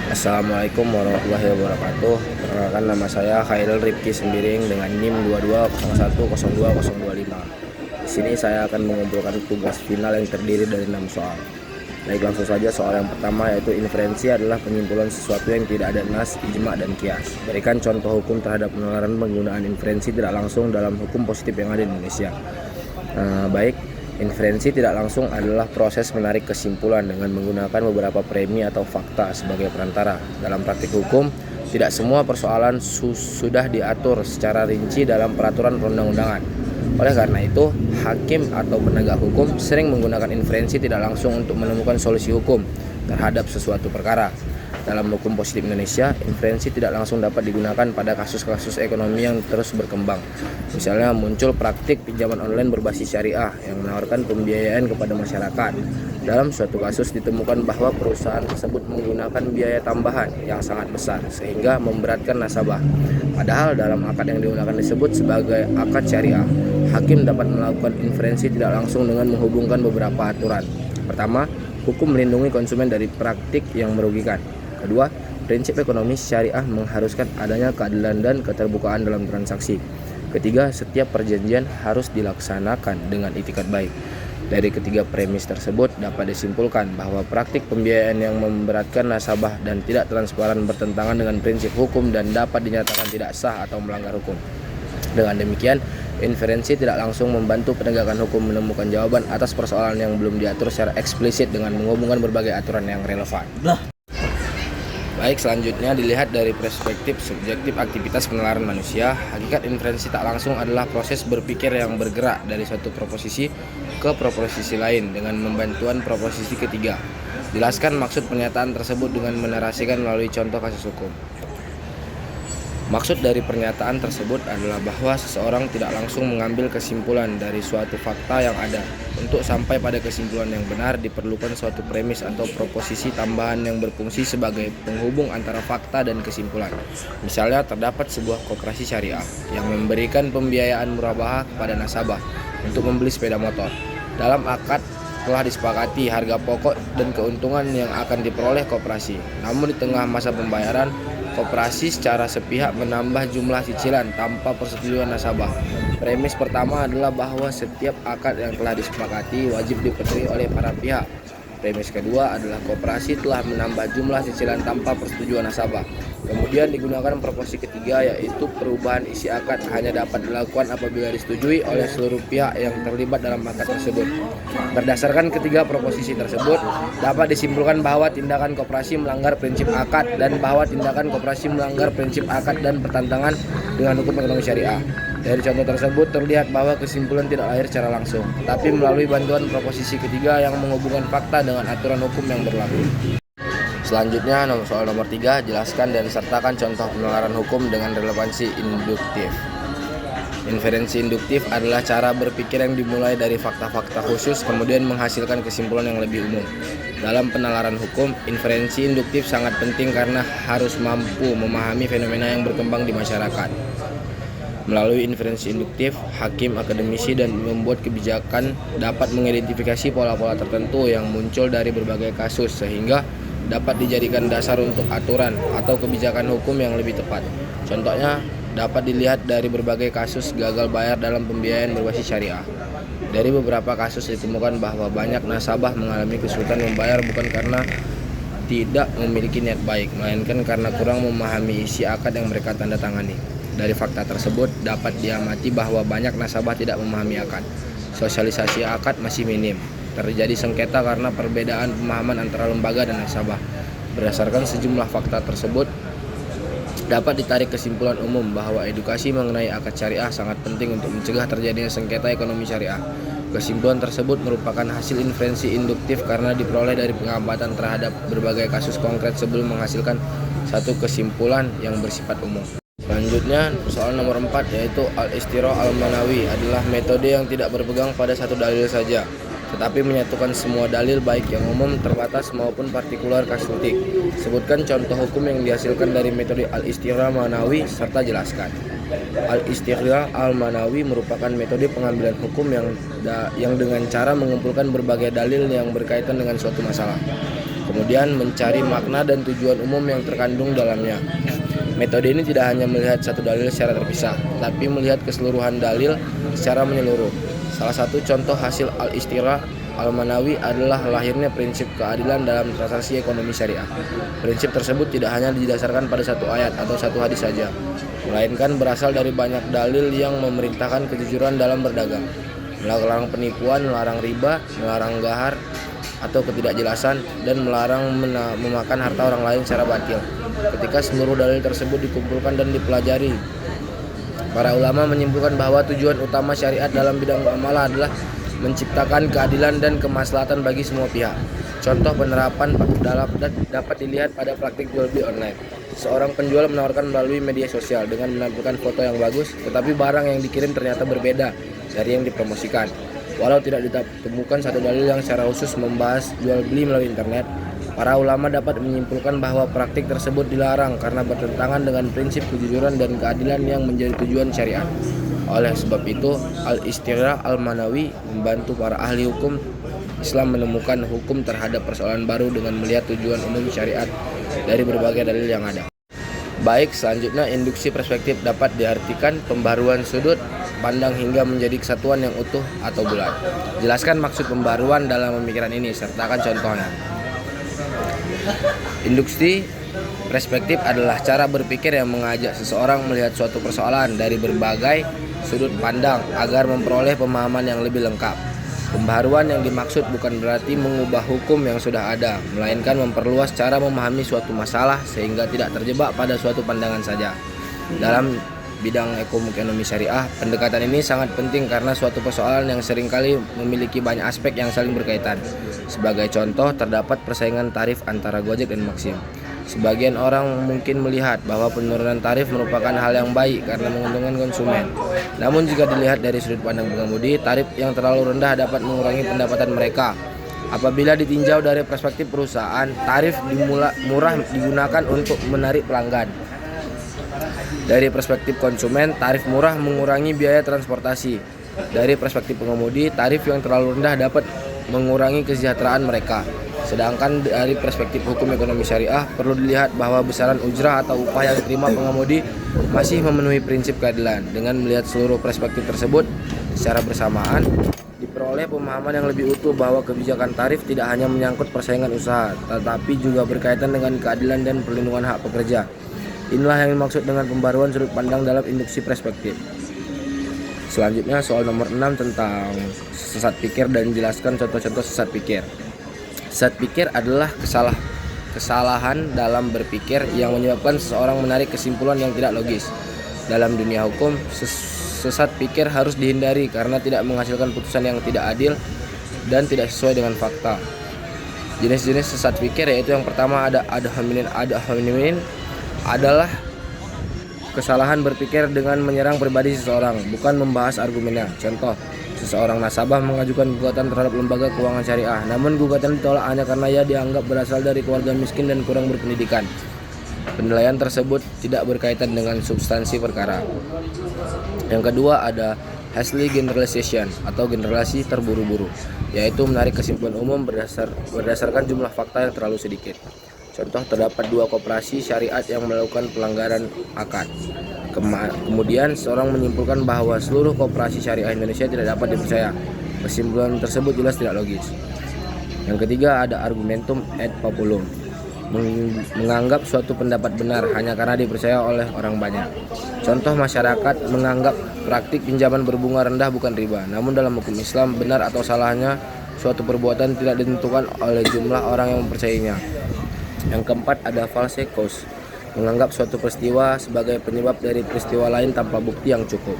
Assalamualaikum warahmatullahi wabarakatuh. Perkenalkan, nama saya Khairul Rifki Sembiring dengan NIM 2201020225. Di sini saya akan mengumpulkan tugas final yang terdiri dari 6 soal. Baik, langsung saja soal yang pertama, yaitu inferensi adalah penyimpulan sesuatu yang tidak ada nas, ijma, dan kias. Berikan contoh hukum terhadap penalaran penggunaan inferensi tidak langsung dalam hukum positif yang ada di Indonesia. Baik, inferensi tidak langsung adalah proses menarik kesimpulan dengan menggunakan beberapa premi atau fakta sebagai perantara. Dalam praktik hukum, tidak semua persoalan sudah diatur secara rinci dalam peraturan perundang-undangan. Oleh karena itu, hakim atau penegak hukum sering menggunakan inferensi tidak langsung untuk menemukan solusi hukum terhadap sesuatu perkara. Dalam hukum positif Indonesia, inferensi tidak langsung dapat digunakan pada kasus-kasus ekonomi yang terus berkembang. Misalnya, muncul praktik pinjaman online berbasis syariah yang menawarkan pembiayaan kepada masyarakat. Dalam suatu kasus ditemukan bahwa perusahaan tersebut menggunakan biaya tambahan yang sangat besar sehingga memberatkan nasabah. Padahal dalam akad yang digunakan disebut sebagai akad syariah. Hakim dapat melakukan inferensi tidak langsung dengan menghubungkan beberapa aturan. Pertama, hukum melindungi konsumen dari praktik yang merugikan. Kedua, prinsip ekonomi syariah mengharuskan adanya keadilan dan keterbukaan dalam transaksi. Ketiga, setiap perjanjian harus dilaksanakan dengan itikat baik. Dari ketiga premis tersebut dapat disimpulkan bahwa praktik pembiayaan yang memberatkan nasabah dan tidak transparan bertentangan dengan prinsip hukum dan dapat dinyatakan tidak sah atau melanggar hukum. Dengan demikian, inferensi tidak langsung membantu penegakan hukum menemukan jawaban atas persoalan yang belum diatur secara eksplisit dengan menghubungkan berbagai aturan yang relevan. Baik, selanjutnya dilihat dari perspektif subjektif aktivitas penalaran manusia. Hakikat inferensi tak langsung adalah proses berpikir yang bergerak dari suatu proposisi ke proposisi lain dengan membantuan proposisi ketiga. Jelaskan maksud pernyataan tersebut dengan menarasikan melalui contoh kasus hukum. Maksud dari pernyataan tersebut adalah bahwa seseorang tidak langsung mengambil kesimpulan dari suatu fakta yang ada. Untuk sampai pada kesimpulan yang benar diperlukan suatu premis atau proposisi tambahan yang berfungsi sebagai penghubung antara fakta dan kesimpulan. Misalnya, terdapat sebuah koperasi syariah yang memberikan pembiayaan murabahah kepada nasabah untuk membeli sepeda motor. Dalam akad telah disepakati harga pokok dan keuntungan yang akan diperoleh koperasi. Namun di tengah masa pembayaran, koperasi secara sepihak menambah jumlah cicilan tanpa persetujuan nasabah. Premis pertama adalah bahwa setiap akad yang telah disepakati wajib dipatuhi oleh para pihak. Premis kedua adalah koperasi telah menambah jumlah cicilan tanpa persetujuan nasabah. Kemudian digunakan proposisi ketiga, yaitu perubahan isi akad hanya dapat dilakukan apabila disetujui oleh seluruh pihak yang terlibat dalam akad tersebut. Berdasarkan ketiga proposisi tersebut, dapat disimpulkan bahwa tindakan koperasi melanggar prinsip akad dan bahwa tindakan koperasi melanggar prinsip akad dan bertentangan dengan hukum ekonomi syariah. Dari contoh tersebut terlihat bahwa kesimpulan tidak lahir secara langsung, tapi melalui bantuan proposisi ketiga yang menghubungkan fakta dengan aturan hukum yang berlaku. Selanjutnya, soal nomor 3, jelaskan dan sertakan contoh penalaran hukum dengan relevansi induktif. Inferensi induktif adalah cara berpikir yang dimulai dari fakta-fakta khusus kemudian menghasilkan kesimpulan yang lebih umum. Dalam penalaran hukum, inferensi induktif sangat penting karena harus mampu memahami fenomena yang berkembang di masyarakat. Melalui inferensi induktif, hakim, akademisi, dan membuat kebijakan dapat mengidentifikasi pola-pola tertentu yang muncul dari berbagai kasus sehingga dapat dijadikan dasar untuk aturan atau kebijakan hukum yang lebih tepat. Contohnya dapat dilihat dari berbagai kasus gagal bayar dalam pembiayaan berbasis syariah. Dari beberapa kasus ditemukan bahwa banyak nasabah mengalami kesulitan membayar bukan karena tidak memiliki niat baik, melainkan karena kurang memahami isi akad yang mereka tanda tangani. Dari fakta tersebut dapat diamati bahwa banyak nasabah tidak memahami akad. Sosialisasi akad masih minim. Terjadi sengketa karena perbedaan pemahaman antara lembaga dan nasabah. Berdasarkan sejumlah fakta tersebut, dapat ditarik kesimpulan umum bahwa edukasi mengenai akad syariah sangat penting untuk mencegah terjadinya sengketa ekonomi syariah. Kesimpulan tersebut merupakan hasil inferensi induktif karena diperoleh dari pengamatan terhadap berbagai kasus konkret sebelum menghasilkan satu kesimpulan yang bersifat umum. Selanjutnya, soal nomor 4, yaitu al-istirah al-manawi adalah metode yang tidak berpegang pada satu dalil saja, tetapi menyatukan semua dalil baik yang umum, terbatas maupun partikular kasuistik. Sebutkan contoh hukum yang dihasilkan dari metode al-istirah al-manawi serta jelaskan. Al-istirah al-manawi merupakan metode pengambilan hukum yang dengan cara mengumpulkan berbagai dalil yang berkaitan dengan suatu masalah. kemudian mencari makna dan tujuan umum yang terkandung dalamnya. Metode ini tidak hanya melihat satu dalil secara terpisah, tapi melihat keseluruhan dalil secara menyeluruh. Salah satu contoh hasil al-istirah al-manawi adalah lahirnya prinsip keadilan dalam transaksi ekonomi syariah. Prinsip tersebut tidak hanya didasarkan pada satu ayat atau satu hadis saja, melainkan berasal dari banyak dalil yang memerintahkan kejujuran dalam berdagang, melarang penipuan, melarang riba, melarang gahar atau ketidakjelasan, dan melarang memakan harta orang lain secara batil. Ketika seluruh dalil tersebut dikumpulkan dan dipelajari, para ulama menyimpulkan bahwa tujuan utama syariat dalam bidang muamalah adalah menciptakan keadilan dan kemaslahatan bagi semua pihak. Contoh penerapan dapat dilihat pada praktik jual beli online. Seorang penjual menawarkan melalui media sosial dengan menampilkan foto yang bagus, tetapi barang yang dikirim ternyata berbeda dari yang dipromosikan. Walau tidak ditemukan satu dalil yang secara khusus membahas jual beli melalui internet, para ulama dapat menyimpulkan bahwa praktik tersebut dilarang karena bertentangan dengan prinsip kejujuran dan keadilan yang menjadi tujuan syariat. Oleh sebab itu, al-istirah al-manawi membantu para ahli hukum Islam menemukan hukum terhadap persoalan baru dengan melihat tujuan umum syariat dari berbagai dalil yang ada. Baik, selanjutnya induksi perspektif dapat diartikan pembaruan sudut pandang hingga menjadi kesatuan yang utuh atau bulat. Jelaskan maksud pembaruan dalam pemikiran ini, sertakan contohnya. Induksi perspektif adalah cara berpikir yang mengajak seseorang melihat suatu persoalan dari berbagai sudut pandang agar memperoleh pemahaman yang lebih lengkap. Pembaharuan yang dimaksud bukan berarti mengubah hukum yang sudah ada, melainkan memperluas cara memahami suatu masalah sehingga tidak terjebak pada suatu pandangan saja. Dalam bidang ekonomi syariah, pendekatan ini sangat penting karena suatu persoalan yang seringkali memiliki banyak aspek yang saling berkaitan. Sebagai contoh, terdapat persaingan tarif antara Gojek dan Maxim. Sebagian orang mungkin melihat bahwa penurunan tarif merupakan hal yang baik karena menguntungkan konsumen. Namun jika dilihat dari sudut pandang pengemudi, tarif yang terlalu rendah dapat mengurangi pendapatan mereka. Apabila ditinjau dari perspektif perusahaan, tarif murah digunakan untuk menarik pelanggan. Dari perspektif konsumen, tarif murah mengurangi biaya transportasi. Dari perspektif pengemudi, tarif yang terlalu rendah dapat mengurangi kesejahteraan mereka. Sedangkan dari perspektif hukum ekonomi syariah, perlu dilihat bahwa besaran ujrah atau upah yang diterima pengemudi masih memenuhi prinsip keadilan. Dengan melihat seluruh perspektif tersebut secara bersamaan, diperoleh pemahaman yang lebih utuh bahwa kebijakan tarif tidak hanya menyangkut persaingan usaha, tetapi juga berkaitan dengan keadilan dan perlindungan hak pekerja. Inilah yang dimaksud dengan pembaruan sudut pandang dalam induksi perspektif. Selanjutnya soal nomor 6 tentang sesat pikir dan jelaskan contoh-contoh sesat pikir. Sesat pikir adalah kesalahan dalam berpikir yang menyebabkan seseorang menarik kesimpulan yang tidak logis. Dalam dunia hukum, sesat pikir harus dihindari karena tidak menghasilkan putusan yang tidak adil dan tidak sesuai dengan fakta. Jenis-jenis sesat pikir yaitu yang pertama ada ad hominem adalah kesalahan berpikir dengan menyerang pribadi seseorang, bukan membahas argumennya. Contoh, seseorang nasabah mengajukan gugatan terhadap lembaga keuangan syariah, namun gugatan ditolak hanya karena ia dianggap berasal dari keluarga miskin dan kurang berpendidikan. Penilaian tersebut tidak berkaitan dengan substansi perkara. Yang kedua ada hastily generalization atau generalisasi terburu-buru, yaitu menarik kesimpulan umum berdasarkan jumlah fakta yang terlalu sedikit. Contoh, terdapat 2 koperasi syariat yang melakukan pelanggaran akad. Kemudian seorang menyimpulkan bahwa seluruh koperasi syariah Indonesia tidak dapat dipercaya. Kesimpulan tersebut jelas tidak logis. Yang ketiga ada argumentum ad populum, menganggap suatu pendapat benar hanya karena dipercaya oleh orang banyak. Contoh, masyarakat menganggap praktik pinjaman berbunga rendah bukan riba, namun dalam hukum Islam benar atau salahnya suatu perbuatan tidak ditentukan oleh jumlah orang yang mempercayainya. Yang keempat ada false cause, menganggap suatu peristiwa sebagai penyebab dari peristiwa lain tanpa bukti yang cukup.